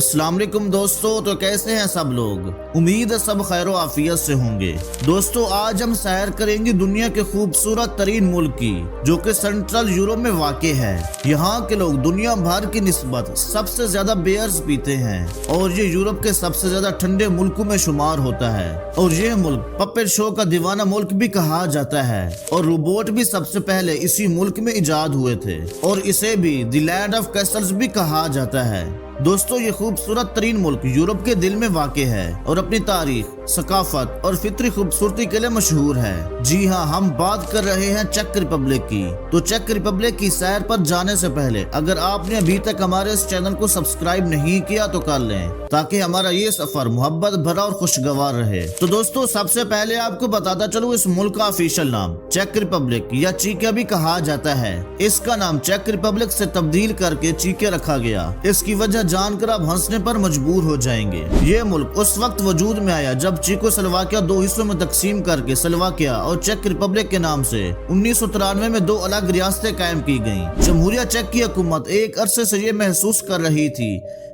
अस्सलाम वालेकुम दोस्तों, तो कैसे हैं सब लोग। उम्मीद है सब खैर व आफियत से होंगे। दोस्तों आज हम सैर करेंगे दुनिया के खूबसूरत तरीन मुल्क की, जो कि सेंट्रल यूरोप में वाक़ है। यहाँ के लोग दुनिया भर की निस्बत सबसे ज्यादा बियर्स पीते हैं और ये यूरोप के सबसे ज्यादा ठंडे मुल्कों में शुमार होता है। और ये मुल्क पपेट शो का दीवाना मुल्क भी कहा जाता है और रोबोट भी सबसे पहले इसी मुल्क में इजाद हुए थे और इसे भी द लैंड ऑफ कैसल्स भी कहा जाता है। दोस्तों ये खूबसूरत तरीन मुल्क यूरोप के दिल में वाक़ है और अपनी तारीख, सकाफत और फितरी खूबसूरती के लिए मशहूर है। जी हाँ, हम बात कर रहे हैं चेक रिपब्लिक की। तो चेक रिपब्लिक की सैर पर जाने से पहले अगर आपने अभी तक हमारे इस चैनल को सब्सक्राइब नहीं किया तो कर लें, ताकि हमारा ये सफर मोहब्बत भरा और खुशगवार रहे। तो दोस्तों सबसे पहले आपको बताता चलूं, इस मुल्क का ऑफिशियल नाम चेक रिपब्लिक या चीके भी कहा जाता है। इसका नाम चेक रिपब्लिक से तब्दील करके चीके रखा गया। इसकी वजह जानकर आप हंसने पर मजबूर हो जाएंगे। ये मुल्क उस वक्त वजूद में आया जब चेकोस्लोवाकिया दो हिस्सों में तकसीम करके स्लोवाकिया और चेक रिपब्लिक के नाम से 1993 में दो अलग रियासतें कायम की गयी। जमहूरिया चेक की हुकूमत एक अरसे से ये महसूस कर रही थी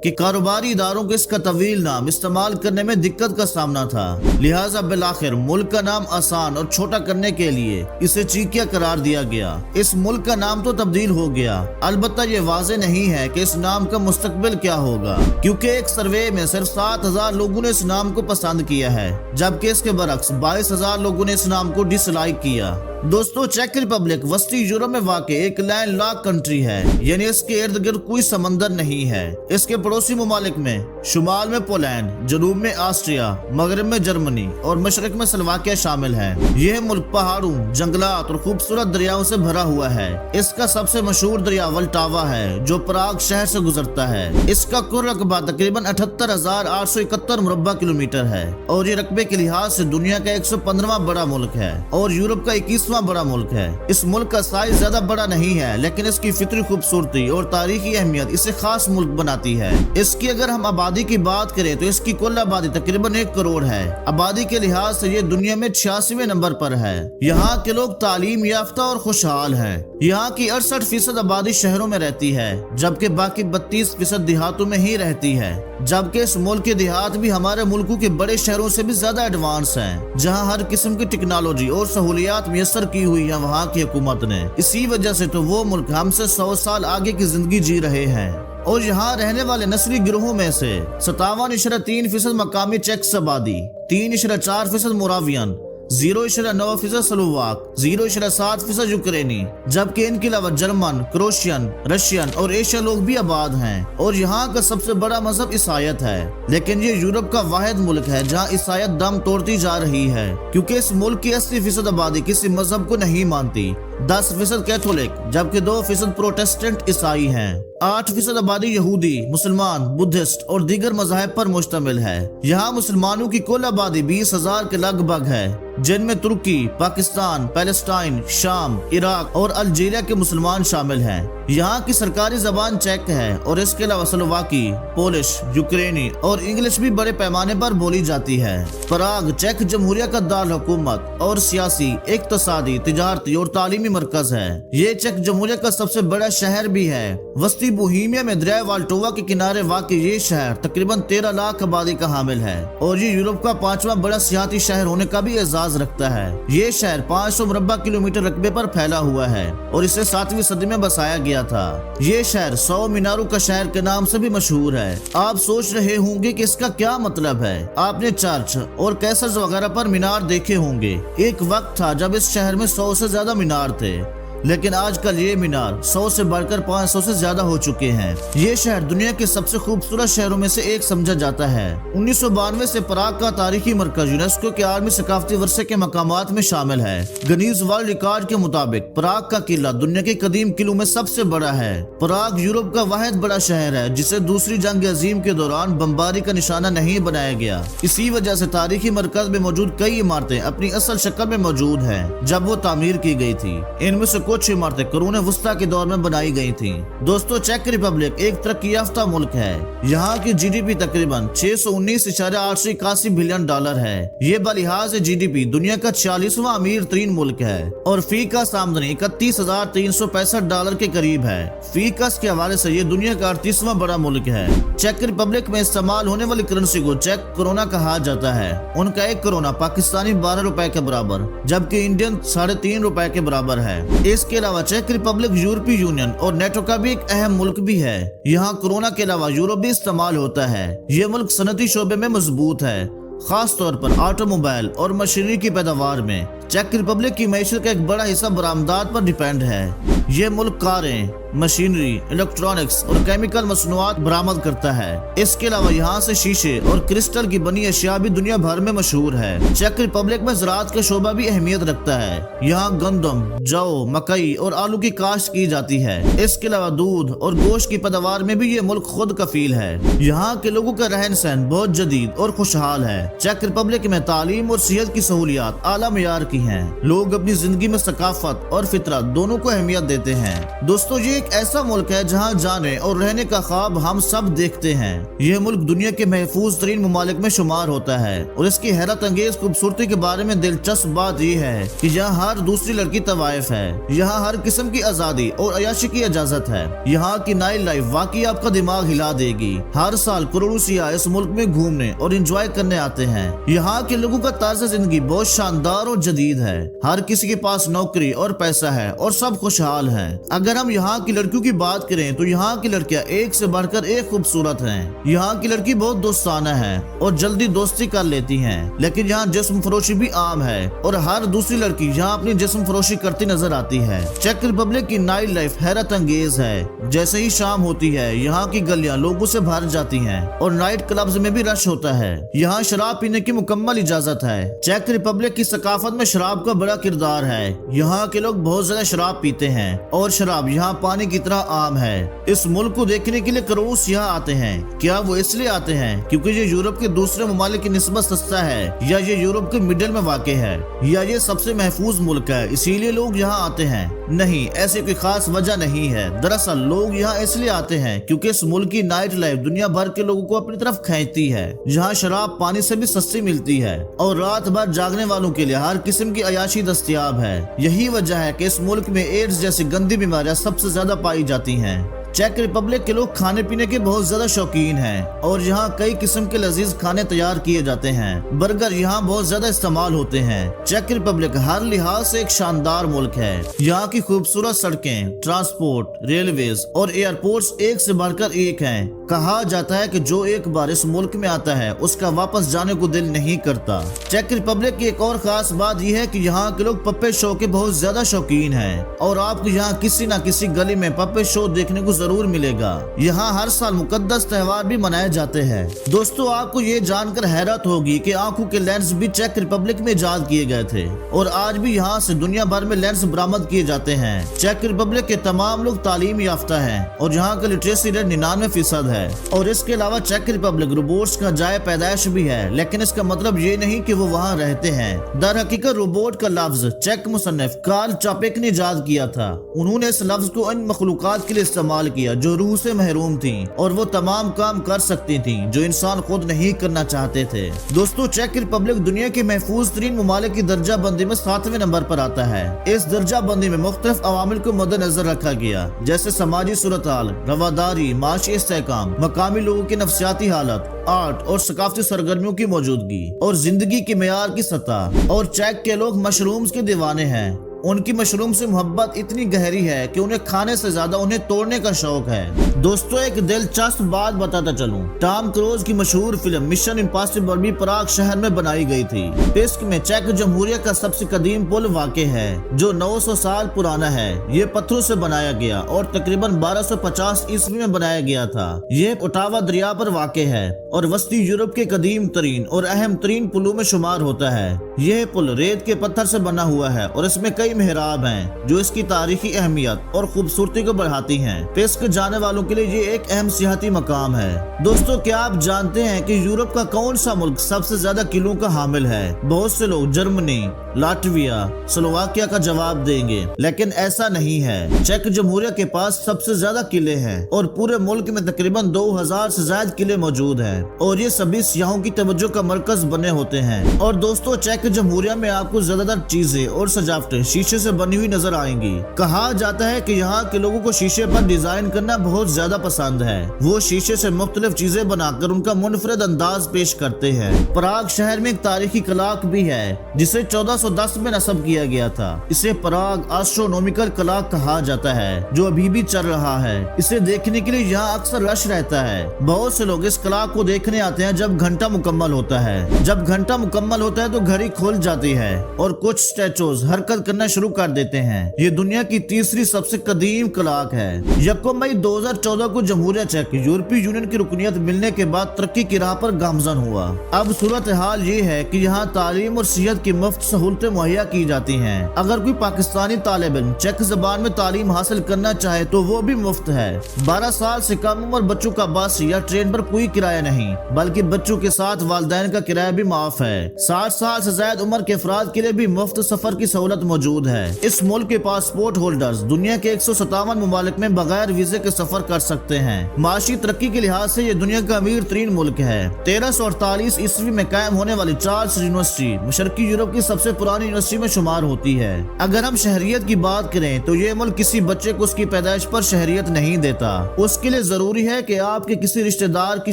कि कारोबारी इदारों को इसका तवील नाम इस्तेमाल करने में दिक्कत का सामना था, लिहाजा बिलाखिर मुल्क का नाम आसान और छोटा करने के लिए इसे चीकिया करार दिया गया। इस मुल्क का नाम तो तब्दील हो गया, अलबत्ता ये वाज़ेह नहीं है कि इस नाम का मुस्तकबिल क्या होगा, क्योंकि एक सर्वे में सिर्फ 7,000 लोगों ने इस नाम को पसंद किया है, जबकि इसके बरक्स 22,000 लोगों ने इस नाम को डिसलाइक किया। दोस्तों चेक रिपब्लिक वस्ती यूरोप में वाक़ एक लैंड लॉक कंट्री है, यानी इसके इर्द गिर्द कोई समंदर नहीं है। इसके पड़ोसी ममालिक में शुमाल में पोलैंड, जनूब में ऑस्ट्रिया, मगरब में जर्मनी और मशरक में स्लोवाकिया शामिल है। यह मुल्क पहाड़ों, जंगलात और खूबसूरत दरियाओं से भरा हुआ है। इसका सबसे मशहूर दरिया वल्टावा है, जो प्राग शहर से गुजरता है। इसका कुल रकबा तकरीबन 78,871 मुरब्बा किलोमीटर है और ये रकबे के लिहाज से दुनिया का 115वां बड़ा मुल्क है और यूरोप का 21वां बड़ा मुल्क है। इस मुल्क का साइज ज्यादा बड़ा नहीं है, लेकिन इसकी फितरी खूबसूरती और तारीखी अहमियत इसे खास मुल्क बनाती है। इसकी अगर हम आबादी की बात करें तो इसकी कुल आबादी तकरीबन 1 करोड़ है। आबादी के लिहाज से ये दुनिया में 86वें नंबर पर है। यहाँ के लोग तालीम याफ्ता और खुशहाल हैं। यहाँ की 68% आबादी शहरों में रहती है, जबकि बाकी 32% देहातों में ही रहती है। जबकि इस मुल्क के देहात भी हमारे मुल्कों के बड़े शहरों से भी ज्यादा एडवांस हैं, जहाँ हर किस्म की टेक्नोलॉजी और सहूलियात मुयस्सर की हुई है वहाँ की हुकूमत ने। इसी वजह से तो वो मुल्क हमसे 100 साल आगे की जिंदगी जी रहे हैं। और यहाँ रहने वाले नस्ली गिरोहों में से 57.3% मकामी चेक्स आबादी, 3.4% मोरावियन, 0.9% स्लोवाक, 0.7% यूक्रेनी, जबकि इनके अलावा जर्मन, क्रोशियन, रशियन और एशिया लोग भी आबाद हैं। और यहाँ का सबसे बड़ा मजहब ईसाईयत है, लेकिन ये यूरोप का वाहिद मुल्क है जहाँ ईसाईयत दम तोड़ती जा रही है, क्योंकि इस मुल्क की 80% आबादी किसी मजहब को नहीं मानती। 10% कैथोलिक, जबकि 2% प्रोटेस्टेंट ईसाई हैं। 8% आबादी यहूदी, मुसलमान, बुद्धिस्ट और दीगर मज़ाहिब पर मुश्तमिल है। यहाँ मुसलमानों की कुल आबादी 20,000 के लगभग है, जिनमें तुर्की, पाकिस्तान, पैलेस्टाइन, शाम, इराक और अल्जीरिया के मुसलमान शामिल हैं। यहाँ की सरकारी जबान चेक है और इसके अलावा स्लोवाकी, पोलिश, यूक्रेनी और इंग्लिश भी बड़े पैमाने पर बोली जाती है। प्राग चेक जमहूरिया का दार हुकूमत और सियासी, इक्तसादी, तिजारती और तालीमी मरकज है। ये चेक जमहूरिया का सबसे बड़ा शहर भी है। वस्ती बोहीमिया में दरिया वाल्टोवा के किनारे वाक़ ये शहर तकरीबन 13 लाख आबादी का हामिल है और ये यूरोप का 5वां बड़ा सियाती शहर होने का भी एजाज रखता है। ये शहर 500 मुरब्बा किलोमीटर रकबे पर फैला हुआ है और इसे 7वीं सदी में बसाया गया था। ये शहर 100 मीनारों का शहर के नाम से भी मशहूर है। आप सोच रहे होंगे कि इसका क्या मतलब है। आपने चर्च और कैसर्स वगैरह पर मीनार देखे होंगे। एक वक्त था जब इस शहर में 100 से ज्यादा मीनार थे, लेकिन आजकल ये मीनार 100 से बढ़कर 500 से ज्यादा हो चुके हैं। ये शहर दुनिया के सबसे खूबसूरत शहरों में से एक समझा जाता है। 1992 से प्राग का तारीखी मरकज यूनेस्को के आलमी सकाफती वर्षे के मकामात में शामिल है। गिनीज वर्ल्ड रिकॉर्ड के मुताबिक प्राग का किला दुनिया के कदीम किलों में सबसे बड़ा है। प्राग यूरोप का वाहिद बड़ा शहर है जिसे दूसरी जंग अजीम के दौरान बमबारी का निशाना नहीं बनाया गया। इसी वजह से तारीखी मरकज में मौजूद कई इमारतें अपनी असल शक्ल में मौजूद है जब वो तामीर की गई थी। इनमें से कुछ इमारतें कुरून वस्ता के दौर में बनाई गई थी। दोस्तों चेक रिपब्लिक एक तरक्की याफ्ता मुल्क है। यहाँ की GDP तकरीबन 619.881 बिलियन डॉलर है। ये बलिहाज GDP दुनिया का 46वां अमीर तरीन मुल्क है और फी का आमदनी $31,365 के करीब है। फी के हवाले से ये दुनिया का 38वां बड़ा मुल्क है। चेक रिपब्लिक में इस्तेमाल होने वाली करेंसी को चेक कोरोना कहा जाता है। उनका एक कोरोना पाकिस्तानी 12 रुपए के बराबर, जबकि इंडियन 3.5 रुपए के बराबर है। इसके अलावा चेक रिपब्लिक यूरोपीय यूनियन और नेटो का भी एक अहम मुल्क भी है। यहाँ कोरोना के अलावा यूरो भी इस्तेमाल होता है। ये मुल्क सनती शोबे में मजबूत है, खास तौर पर ऑटोमोबाइल और मशीनरी की पैदावार में। चेक रिपब्लिक की मैशत का एक बड़ा हिस्सा बरामदात पर डिपेंड है। ये मुल्क कारें, मशीनरी, इलेक्ट्रॉनिक्स और केमिकल मसनूआत बरामद करता है। इसके अलावा यहाँ से शीशे और क्रिस्टल की बनी अशिया भी दुनिया भर में मशहूर है। चेक रिपब्लिक में ज़राअत का शोबा भी अहमियत रखता है। यहाँ गंदम, जौ, मकई और आलू की काश्त की जाती है। इसके अलावा दूध और गोश्त की पैदावार में भी ये मुल्क खुद कफील है। यहाँ के लोगों का रहन सहन बहुत जदीद और खुशहाल है। चेक रिपब्लिक में तालीम और सेहत की सहूलियात आला मियार की हैं। लोग अपनी जिंदगी में सकाफत और फितरत दोनों को अहमियत देते हैं। दोस्तों ये एक ऐसा मुल्क है जहाँ जाने और रहने का ख्वाब हम सब देखते हैं। यह मुल्क दुनिया के महफूज तरीन ममालिक में शुमार होता है और इसकी हैरत अंगेज खूबसूरती के बारे में दिलचस्प बात यह है कि यहाँ हर दूसरी लड़की तवाइफ है। यहाँ हर किस्म की आजादी और अयाशी की इजाजत है। यहाँ की नाइट लाइफ वाकई आपका दिमाग हिला देगी। हर साल करोड़ों सियाह इस मुल्क में घूमने और एंजॉय करने आते हैं। यहाँ के लोगों का तर्ज जिंदगी बहुत शानदार और जदीद है। हर किसी के पास नौकरी और पैसा है और सब खुशहाल हैं। अगर हम यहाँ की लड़कियों की बात करें तो यहाँ की लड़कियाँ एक से बढ़कर एक खूबसूरत हैं। यहाँ की लड़की बहुत दोस्ताना है और जल्दी दोस्ती कर लेती हैं, लेकिन यहाँ जिस्म फरोशी भी आम है और हर दूसरी लड़की यहाँ अपनी जिस्म फरोशी करती नजर आती है। चेक रिपब्लिक की नाइट लाइफ हैरत अंगेज है। जैसे ही शाम होती है यहाँ की गलियाँ लोगों से भर जाती हैं और नाइट क्लब्स में भी रश होता है। यहाँ शराब पीने की मुकम्मल इजाजत है। चेक रिपब्लिक की सकाफत में शराब का बड़ा किरदार है। यहाँ के लोग बहुत ज्यादा शराब पीते हैं और शराब यहाँ पानी की तरह आम है। इस मुल्क को देखने के लिए करोड़ों सियाह आते हैं। क्या वो इसलिए आते हैं क्योंकि ये यूरोप के दूसरे ममालिक की निस्बत सस्ता है, या ये यूरोप के मिडिल में वाक़े है, या ये सबसे महफूज मुल्क है इसीलिए लोग यहाँ आते हैं? नहीं, ऐसी कोई खास वजह नहीं है। दरअसल लोग यहाँ इसलिए आते हैं क्योंकि इस मुल्क की नाइट लाइफ दुनिया भर के लोगों को अपनी तरफ खींचती है। यहाँ शराब पानी से भी सस्ती मिलती है और रात भर जागने वालों के लिए हर किस्म की अयाशी दस्तयाब है। यही वजह है कि इस मुल्क में एड्स जैसी गंदी बीमारियां सबसे ज्यादा पाई जाती हैं। चेक रिपब्लिक के लोग खाने पीने के बहुत ज्यादा शौकीन हैं और यहाँ कई किस्म के लजीज खाने तैयार किए जाते हैं। बर्गर यहाँ बहुत ज्यादा इस्तेमाल होते हैं। चेक रिपब्लिक हर लिहाज से एक शानदार मुल्क है। यहाँ की खूबसूरत सड़कें, ट्रांसपोर्ट, रेलवेज और एयरपोर्ट्स एक से बढ़कर एक हैं। कहा जाता है कि जो एक बार इस मुल्क में आता है उसका वापस जाने को दिल नहीं करता। चेक रिपब्लिक की एक और खास बात यह है कि यहाँ के लोग पप्पे शो के बहुत ज्यादा शौकीन हैं और आपको यहाँ किसी न किसी गली में पप्पे शो देखने को जरूर मिलेगा। यहाँ हर साल मुकद्दस त्योहार भी मनाए जाते हैं। दोस्तों आपको ये जानकर हैरत होगी कि आंखों के लेंस भी चेक रिपब्लिक में इजाद किए गए थे और आज भी यहाँ से दुनिया भर में लेंस बरामद किए जाते हैं। चेक रिपब्लिक के तमाम लोग तालीम याफ्ता हैं और यहाँ का लिटरेसी रेट 99% है। और इसके अलावा चेक रिपब्लिक रोबोट्स का जाए पैदाइश भी है, लेकिन इसका मतलब ये नहीं कि वो वहाँ रहते हैं। दर हकीकत रोबोट का लफ्ज चेक मुसन्निफ कार्ल चापेक ने इजाद किया था। उन्होंने इस लफ्ज को उन मखलूकात के लिए इस्तेमाल किया जो रूह से महरूम थी और वो तमाम काम कर सकती थी जो इंसान खुद नहीं करना चाहते थे। दोस्तों चेक रिपब्लिक दुनिया के महफूज तरीन ममालिक की दर्जा बंदी में 7वें नंबर पर आता है। इस दर्जा बंदी में मुख्तलिफ अवामिल को मद्देनजर रखा गया, जैसे समाजी सूरत हाल, रवादारी, माशी इस्तेहकाम, मकामी लोगों की नफ्सियाती हालत, आर्ट और सकाफती सरगर्मियों की मौजूदगी और जिंदगी के मेयार की सतह। और चेक के लोग मशरूम्स के दीवाने हैं। उनकी मशरूम से मोहब्बत इतनी गहरी है कि उन्हें खाने से ज्यादा उन्हें तोड़ने का शौक है। दोस्तों एक दिलचस्प बात बताता चलूं, टॉम क्रूज की मशहूर फिल्म मिशन इम्पॉसिबल भी प्राग शहर में बनाई गई थी। पिस्क में चेक जमहूरिया का सबसे कदीम पुल वाक़े है जो 900 साल पुराना है। ये पत्थरों से बनाया गया और तकरीबन 1250 ईस्वी में बनाया गया था। ये ओटावा दरिया पर वाक़े है और वस्ती यूरोप के कदीम तरीन और अहम तरीन पुलों में शुमार होता है। यह पुल रेत के पत्थर से बना हुआ है और इसमें कई कई मेहराब हैं जो इसकी तारीखी अहमियत और खूबसूरती को बढ़ाती हैं। पेस्क जाने वालों के लिए ये एक अहम सियाहती मकाम है। दोस्तों, क्या आप जानते हैं कि यूरोप का कौन सा मुल्क सबसे ज्यादा किलों का हामिल है? बहुत से लोग जर्मनी, लाटविया, स्लोवाकिया का जवाब देंगे, लेकिन ऐसा नहीं है। चेक जमहूरिया के पास सबसे ज्यादा किले हैं और पूरे मुल्क में तकरीबन 2000 से ज्यादा किले मौजूद हैं और ये सभी सियाहों की तवज्जो का मरकज बने होते हैं। और दोस्तों, चेक जमहूरिया में आपको ज्यादातर चीजें और सजावटें शीशे से बनी हुई नजर आएंगी। कहा जाता है कि यहाँ के लोगों को शीशे पर डिजाइन करना बहुत ज्यादा पसंद है। वो शीशे से मुख्तलिफ चीजें बनाकर उनका मुनफरद अंदाज पेश करते हैं। पराग शहर में एक तारीखी कलाक भी है जिसे 1410 में नस्ब किया गया था। इसे पराग एस्ट्रोनॉमिकल कलाक कहा जाता है जो अभी भी चल रहा है। इसे देखने के लिए यहाँ अक्सर रश रहता है। बहुत से लोग इस कलाक को देखने आते हैं जब घंटा मुकम्मल होता है। जब घंटा मुकम्मल होता है तो घड़ी खुल जाती है और कुछ स्टैचूज हरकत करना शुरू कर देते हैं। ये दुनिया की तीसरी सबसे कदीम कलाक है। 1 मई 2014 को जमहूरिया चेक यूरोपीय यूनियन की रुकनियत मिलने के बाद तरक्की की राह पर गामजन हुआ। अब सूरत हाल ये है कि यहाँ तालीम और सेहत की मुफ्त सहूलतें मुहैया की जाती हैं। अगर कोई पाकिस्तानी तालिब इल्म चेक ज़बान में तालीम हासिल करना चाहे तो वो भी मुफ्त है। 12 साल से कम उम्र बच्चों का बस या ट्रेन पर कोई किराया नहीं, बल्कि बच्चों के साथ वालिदैन का किराया भी माफ है। 60 साल से ज्यादा उम्र के अफराद के लिए भी मुफ्त सफर की सहूलत मौजूद है। इस मुल्क के पासपोर्ट होल्डर्स दुनिया के 157 ममालिक में बगैर वीजे के सफर कर सकते हैं। माशी तरक्की के लिहाज से ये दुनिया का अमीर तरीन मुल्क है। 1348 ईस्वी में कायम होने वाली चार्ल्स यूनिवर्सिटी मशरकी यूरोप की सबसे पुरानी यूनिवर्सिटी में शुमार होती है। अगर हम शहरियत की बात करें तो ये मुल्क किसी बच्चे को उसकी पैदाइश पर शहरियत नहीं देता। उसके लिए जरूरी है कि आपके किसी रिश्तेदार की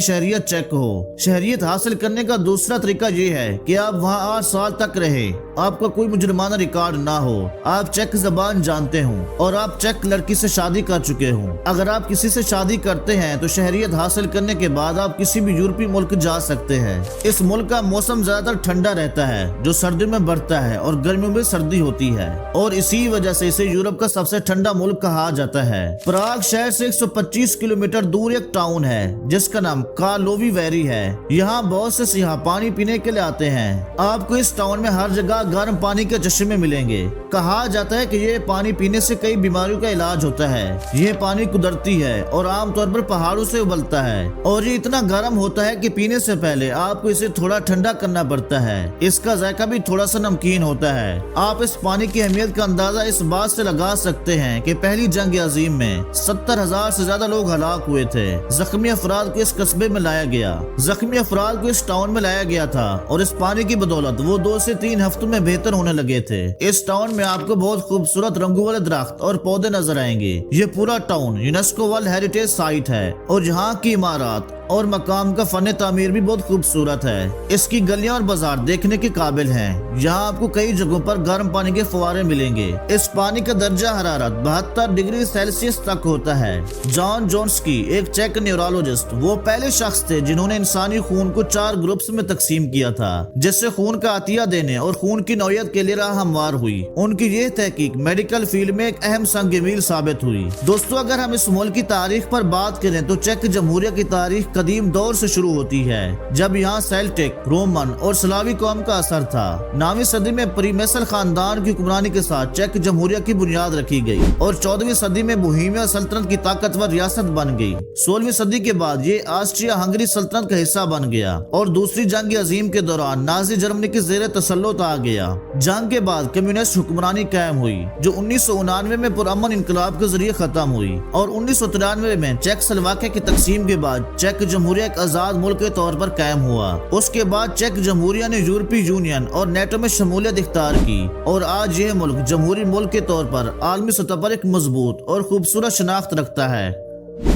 शहरियत चेक हो। शहरियत हासिल करने का दूसरा तरीका ये है कि आप वहाँ 8 साल तक रहे, आपका कोई मुजरमाना रिकॉर्ड ना हो, आप चेक ज़बान जानते हो और आप चेक लड़की से शादी कर चुके हो। अगर आप किसी से शादी करते हैं तो शहरियत हासिल करने के बाद आप किसी भी यूरोपीय मुल्क जा सकते हैं। इस मुल्क का मौसम ज्यादातर ठंडा रहता है जो सर्दियों में बढ़ता है और गर्मियों में सर्दी होती है और इसी वजह से इसे यूरोप का सबसे ठंडा मुल्क कहा जाता है। प्राग शहर से 125 किलोमीटर दूर एक टाउन है जिसका नाम कार्लोवी वैली है। यहाँ बहुत से सियाह पानी पीने के लिए आते हैं। आपको इस टाउन में हर जगह गर्म पानी के चश्मे मिलेंगे। कहा जाता है कि ये पानी पीने से कई बीमारियों का इलाज होता है। ये पानी कुदरती है और आमतौर पर पहाड़ों से उबलता है और ये इतना गर्म होता है कि पीने से पहले आपको इसे थोड़ा ठंडा करना पड़ता है। इसका जायका भी थोड़ा सा नमकीन होता है। आप इस पानी की अहमियत का अंदाजा इस बात से लगा सकते हैं कि पहली जंग अजीम में 70,000 से ज्यादा लोग हलाक हुए थे। जख्मी अफराद को इस कस्बे में लाया गया। जख्मी अफराद को इस टाउन में लाया गया था और इस पानी की बदौलत वो 2 से 3 हफ्तों में बेहतर होने लगे थे। इस टाउन में आपको बहुत खूबसूरत रंगों वाले दरख्त और पौधे नजर आएंगे। ये पूरा town UNESCO world heritage site है और यहाँ की इमारत और मकाम का फन तामीर भी बहुत खूबसूरत है। इसकी गलियां और बाजार देखने के काबिल हैं। यहाँ आपको कई जगहों पर गर्म पानी के फुवारे मिलेंगे। इस पानी का दर्जा हरारत 72 डिग्री सेल्सियस तक होता है। जॉन जोन्स्की एक चेक न्यूरोलॉजिस्ट वो पहले शख्स थे जिन्होंने इंसानी खून को 4 ग्रुप्स में तकसीम किया था जिससे खून का अतिया देने और खून की नौयत के लिए राह हमवार हुई। उनकी ये तहकीक मेडिकल फील्ड में एक अहम संग-ए-मील साबित हुई। दोस्तों, अगर हम इस मुल्क की तारीख पर बात करें तो चेक जमहूरिया की तारीख कदीम दौर से शुरू होती है जब यहाँ सेल्टिक, रोमन और स्लावी कौम का असर था। 9वीं सदी में प्रीमेसल खानदान की हुक्मरानी के साथ चेक जमहूरिया की बुनियाद रखी गई और 14वीं सदी में बोहेमिया सल्तनत की ताकतवर रियासत बन गई। 16वीं सदी के बाद ये ऑस्ट्रिया हंगरी सल्तनत का हिस्सा बन गया और दूसरी जंग अजीम के दौरान नाजी जर्मनी के ज़ेरे तसल्लुत आ गया। जंग के बाद कम्युनिस्ट हुक्मरानी कायम हुई जो 1989 में पुरअमन इनकलाब के जरिए खत्म हुई और 1993 में चेकोस्लोवाकिया की तकसीम के बाद चेक जमहूरिया एक आजाद मुल्क के तौर पर कायम हुआ। उसके बाद चेक जमहूरिया ने यूरोपीय यूनियन और नेटो में शमूलियत इख्तियार की और आज यह मुल्क जमहूरी मुल्क के तौर पर आलमी सतह पर एक मजबूत और खूबसूरत शनाख्त रखता है।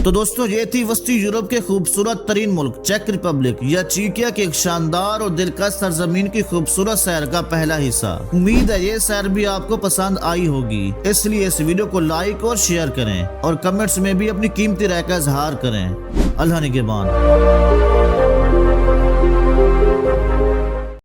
तो दोस्तों, ये थी वस्ती यूरोप के खूबसूरत तरीन मुल्क चेक रिपब्लिक या चेकिया के एक शानदार और दिलकश सरजमीन की खूबसूरत सैर का पहला हिस्सा। उम्मीद है ये सैर भी आपको पसंद आई होगी, इसलिए इस वीडियो को लाइक और शेयर करें और कमेंट्स में भी अपनी कीमती राय का इजहार करें। अल्लाह निगहबान।